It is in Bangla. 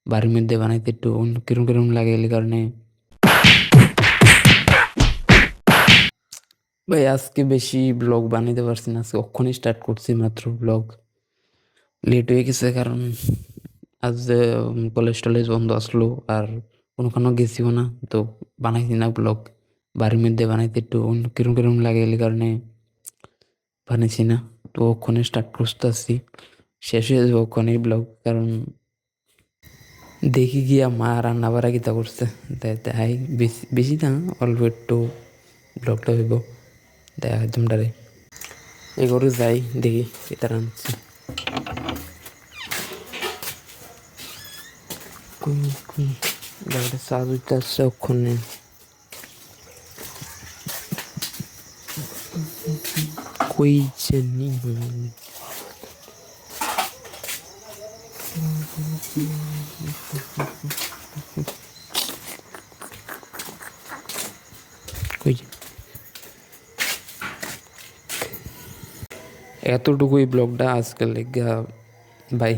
বাড়ির মধ্যে বানাইতে একটু অন্য কিরম কিরম লাগে, এই কারণে ভাই আজকে বেশি ব্লগ বানাইতে পারছি না। আজকে অক্ষণই স্টার্ট করছি মাত্র ব্লগ, লেট হয়ে গেছে কারণ আজ কলেজ টলেজ বন্ধ আসলো আর কোনো গেছিও না, তো বানাইছি না ব্লগ। বাড়ির মধ্যে বানাইতে একটু অন্য কিরম কিরম লাগে, এই কারণে বানাইছি না। তো ওখানে স্টার্ট করতে আসছি, শেষ হয়ে যাবে ওখানেই ব্লগ, কারণ দেখি গিয়া মা রান্না বাড়া কিতা করছে, তাই বেশি বেশি না, অল্প একটু ব্লগটা হইব দেখা একদম ডারে এগোরে যাই দেখি কিতা রাঁধছে। বাইরে চা দিতে আসছে ওখানে। কই জানি কই, এতটুকুই ব্লগটা আজকাল লেগা, বাই।